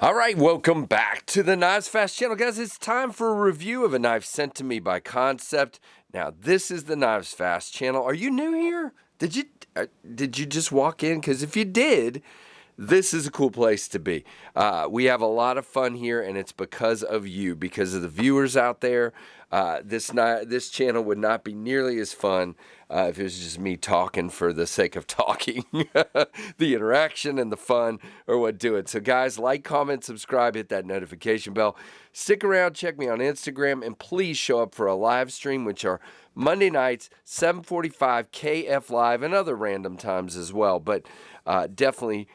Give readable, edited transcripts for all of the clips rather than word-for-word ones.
All right, welcome back to the Knives Fast channel, guys. It's time for a review of a knife sent to me by Kansept. Now, this is the Knives Fast channel. Are you new here? Did you just walk in? Because if you did, this is a cool place to be. We have a lot of fun here, and it's because of you, because of the viewers out there. This channel would not be nearly as fun if it was just me talking for the sake of talking. The interaction and the fun are what do it. So guys, like, comment, subscribe, hit that notification bell. Stick around, check me on Instagram, and please show up for a live stream, which are Monday nights, 7:45 KF Live, and other random times as well. But definitely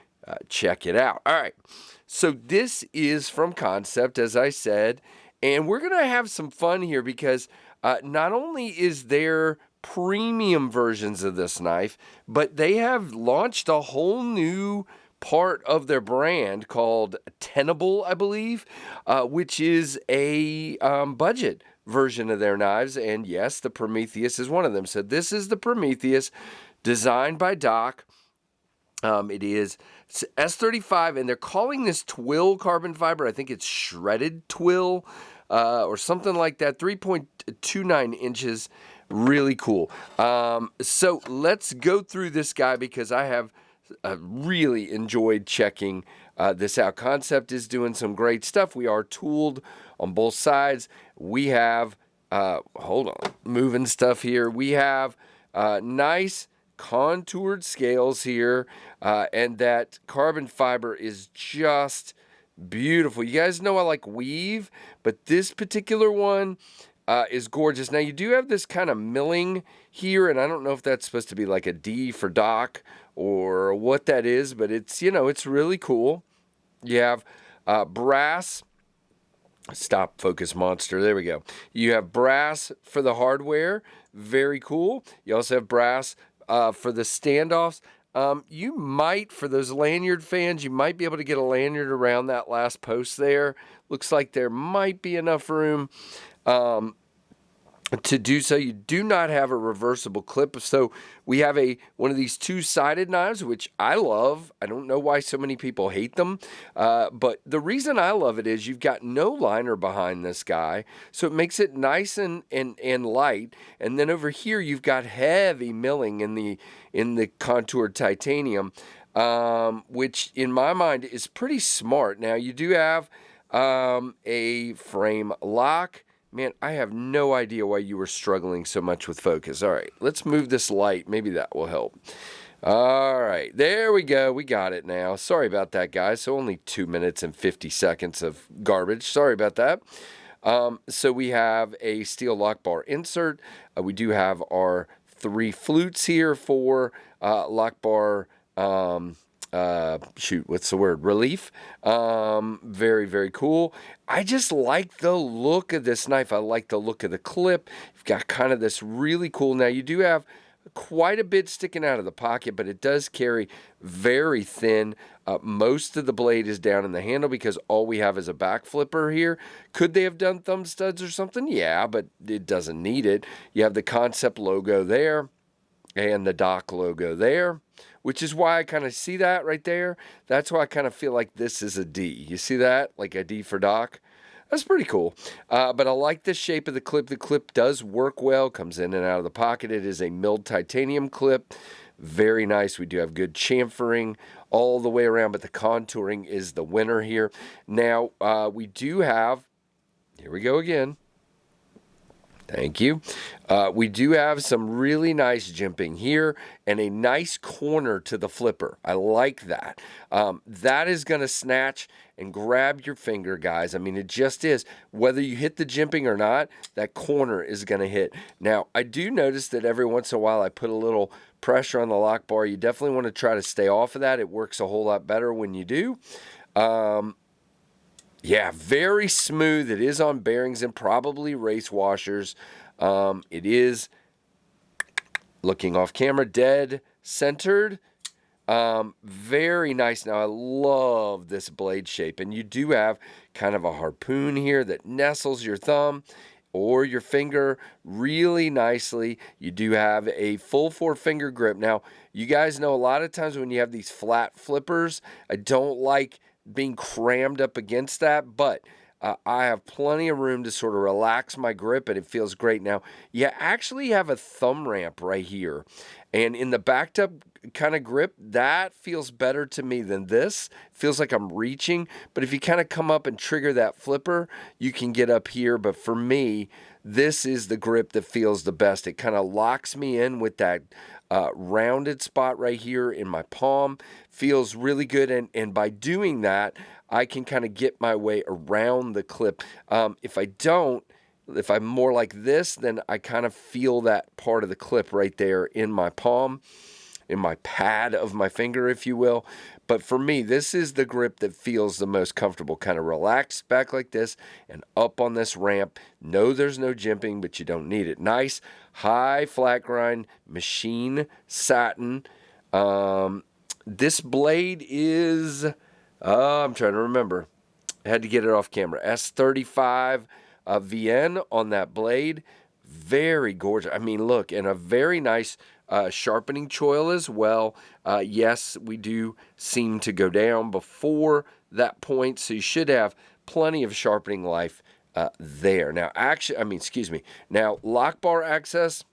check it out. All right, so this is from Kansept, as I said, and we're going to have some fun here because not only is there premium versions of this knife, but they have launched a whole new part of their brand called Tenable, I believe, which is a budget version of their knives. And yes, the Prometheus is one of them. So this is the Prometheus, designed by D.O.C.K. It is S35, and they're calling this twill carbon fiber. I think it's shredded twill or something like that. 3.29 inches. Really cool. So let's go through this guy because I have really enjoyed checking this out. Kansept is doing some great stuff. We are tooled on both sides. We have, hold on, moving stuff here. We have nice contoured scales here, and that carbon fiber is just beautiful. You guys know I like weave, but this particular one is gorgeous. Now, you do have this kind of milling here, and I don't know if that's supposed to be like a D for D.O.C. or what that is, but it's, you know, it's really cool. You have brass. Stop, focus, monster. There we go. You have brass for the hardware. Very cool. You also have brass for the standoffs. You might, for those lanyard fans, you might be able to get a lanyard around that last post there. Looks like there might be enough room to do so. You do not have a reversible clip, so we have one of these two-sided knives, which I love. I don't know why so many people hate them, but the reason I love it is you've got no liner behind this guy, so it makes it nice and light. And then over here you've got heavy milling in the contoured titanium, which in my mind is pretty smart. Now you do have a frame lock. Man, I have no idea why you were struggling so much with focus. All right, let's move this light. Maybe that will help. All right, there we go. We got it now. Sorry about that, guys. So only 2 minutes and 50 seconds of garbage. Sorry about that. So we have a steel lock bar insert. We do have our 3 flutes here for lock bar what's the word? Relief. Very, very cool. I just like the look of this knife. I like the look of the clip. You've got kind of this really cool. Now, you do have quite a bit sticking out of the pocket, but it does carry very thin. Most of the blade is down in the handle because all we have is a back flipper here. Could they have done thumb studs or something? Yeah, but it doesn't need it. You have the Kansept logo there and the D.O.C.K logo there, which is why I kind of see that right there. That's why I kind of feel like this is a D. You see that? Like a D for D.O.C. That's pretty cool. But I like the shape of the clip. The clip does work well, comes in and out of the pocket. It is a milled titanium clip. Very nice. We do have good chamfering all the way around, but the contouring is the winner here. Now, we do have, here we go again. Thank you. We do have some really nice jimping here and a nice corner to the flipper. I like that. That is going to snatch and grab your finger, guys. I mean, it just is. Whether you hit the jimping or not, that corner is going to hit. Now, I do notice that every once in a while I put a little pressure on the lock bar. You definitely want to try to stay off of that. It works a whole lot better when you do. Yeah, very smooth. It is on bearings and probably race washers. It is, looking off camera, dead centered. Very nice. Now, I love this blade shape. And you do have kind of a harpoon here that nestles your thumb or your finger really nicely. You do have a full 4-finger grip. Now, you guys know a lot of times when you have these flat flippers, I don't like being crammed up against that, but I have plenty of room to sort of relax my grip, and it feels great. Now, you actually have a thumb ramp right here, and in the backed up kind of grip, that feels better to me than this. Feels like I'm reaching, but if you kind of come up and trigger that flipper, you can get up here. But for me, this is the grip that feels the best. It kind of locks me in with that rounded spot right here in my palm. Feels really good, and by doing that, I can kind of get my way around the clip. If I'm more like this, then I kind of feel that part of the clip right there in my palm, in my pad of my finger, if you will. But for me, this is the grip that feels the most comfortable. Kind of relaxed back like this and up on this ramp. No, there's no jimping, but you don't need it. Nice, high flat grind, machine satin. This blade is, I'm trying to remember. I had to get it off camera. S35 VN on that blade. Very gorgeous. I mean, look, and a very nice sharpening choil as well. Yes, we do seem to go down before that point, so you should have plenty of sharpening life there. Now, Now, lock bar access.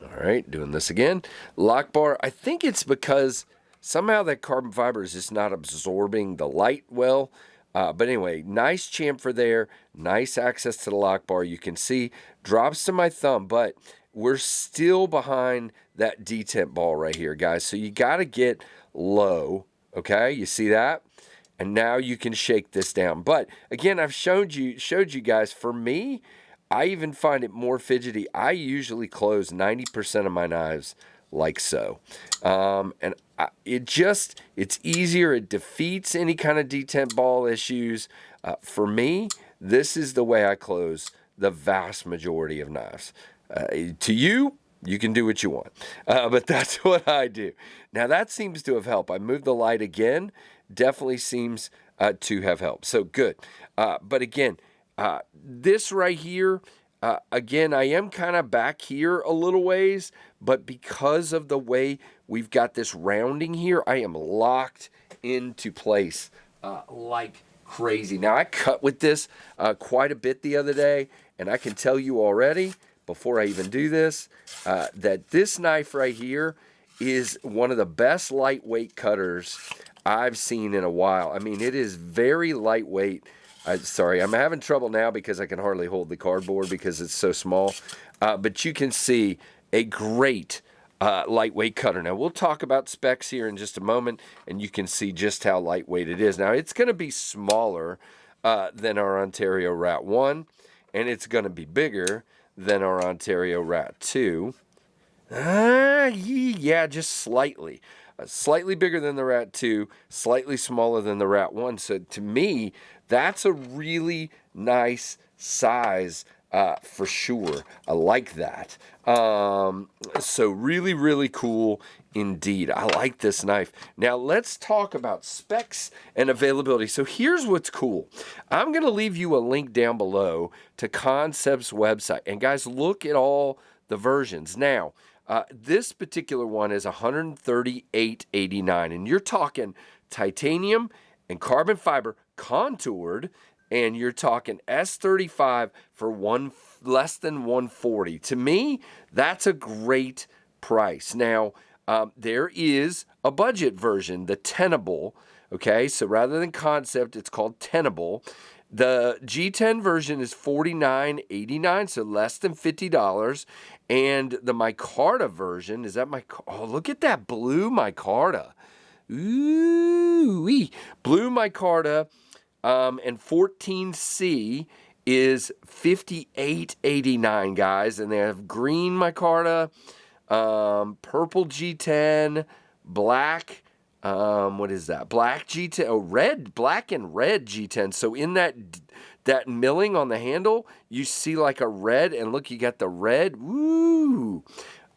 All right, doing this again. Lock bar, I think it's because somehow that carbon fiber is just not absorbing the light well. But anyway, nice chamfer there. Nice access to the lock bar. You can see drops to my thumb, but we're still behind that detent ball right here, guys. So you got to get low, okay? You see that? And now you can shake this down. But again, I've showed you guys, for me, I even find it more fidgety. I usually close 90% of my knives like so. It's easier. It defeats any kind of detent ball issues. For me, this is the way I close the vast majority of knives. To you, you can do what you want. But that's what I do. Now, that seems to have helped. I moved the light again. Definitely seems to have helped. So, good. But again, this right here, again, I am kind of back here a little ways, but because of the way we've got this rounding here, I am locked into place like crazy. Now, I cut with this quite a bit the other day, and I can tell you already, before I even do this, that this knife right here is one of the best lightweight cutters I've seen in a while. I mean, it is very lightweight. Sorry, I'm having trouble now because I can hardly hold the cardboard because it's so small. But you can see a great lightweight cutter. Now, we'll talk about specs here in just a moment, and you can see just how lightweight it is. Now, it's going to be smaller than our Ontario Rat 1, and it's going to be bigger than our Ontario Rat 2. Yeah, just slightly. Slightly bigger than the Rat 2, slightly smaller than the Rat 1. So to me, that's a really nice size for sure. I like that. So really, really cool indeed. I like this knife. Now let's talk about specs and availability. So here's what's cool. I'm going to leave you a link down below to Kansept's website. And guys, look at all the versions. Now, this particular one is $138.89, and you're talking titanium and carbon fiber contoured, and you're talking S35 for less than $140. To me, that's a great price. Now, there is a budget version, the Tenable. Okay, so rather than Kansept, it's called Tenable. The G10 version is $49.89, so less than $50. And the micarta version, oh, look at that blue micarta. Ooh-wee. Blue micarta and 14C is $58.89, guys. And they have green micarta, purple G10, black, what is that? Black G10, oh, red, black and red G10. So in that milling on the handle, you see like a red, and look, you got the red. Woo!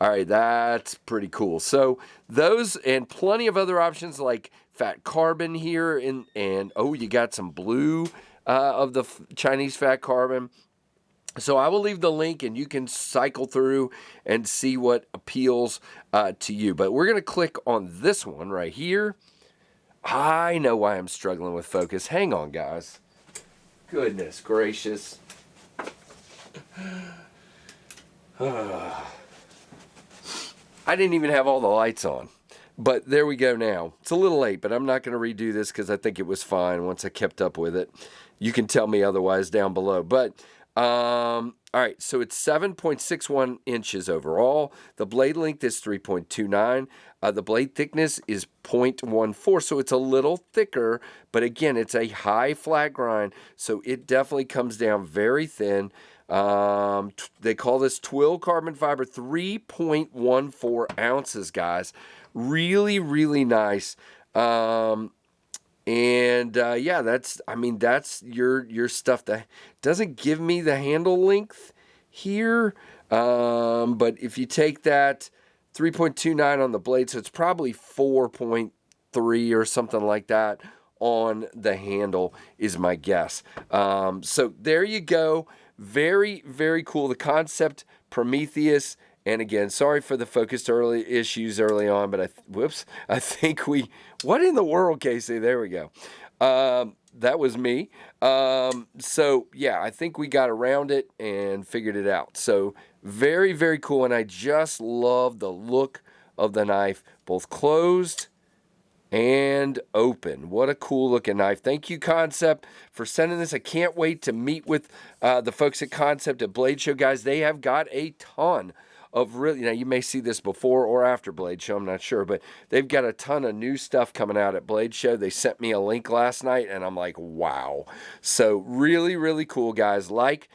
All right, that's pretty cool. So those and plenty of other options like fat carbon here, and oh, you got some blue of the Chinese fat carbon. So I will leave the link, and you can cycle through and see what appeals to you. But we're going to click on this one right here. I know why I'm struggling with focus. Hang on, guys. Goodness gracious. I didn't even have all the lights on. But there we go now. It's a little late, but I'm not going to redo this because I think it was fine once I kept up with it. You can tell me otherwise down below. But, all right, so it's 7.61 inches overall. The blade length is 3.29. The blade thickness is 0.14, so it's a little thicker. But again, it's a high flat grind, so it definitely comes down very thin. They call this twill carbon fiber, 3.14 ounces, guys. Really, really nice. Yeah, that's your stuff. That doesn't give me the handle length here. But if you take that 3.29 on the blade, so it's probably 4.3 or something like that on the handle is my guess. So there you go. Very, very cool. The Kansept Prometheus. And again, sorry for the focused issues early on, but I think what in the world, Casey? There we go. That was me. So yeah, I think we got around it and figured it out. So very, very cool. And I just love the look of the knife, both closed and open. What a cool looking knife. Thank you, Kansept, for sending this. I can't wait to meet with the folks at Kansept at Blade Show. Guys, they have got a ton of really, you may see this before or after Blade Show, I'm not sure, but they've got a ton of new stuff coming out at Blade Show. They sent me a link last night, and I'm like, wow. So really, really cool, guys. Like,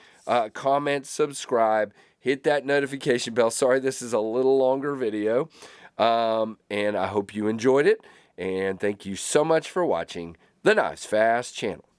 comment, subscribe, hit that notification bell. Sorry, this is a little longer video, and I hope you enjoyed it. And thank you so much for watching the Knives Fast channel.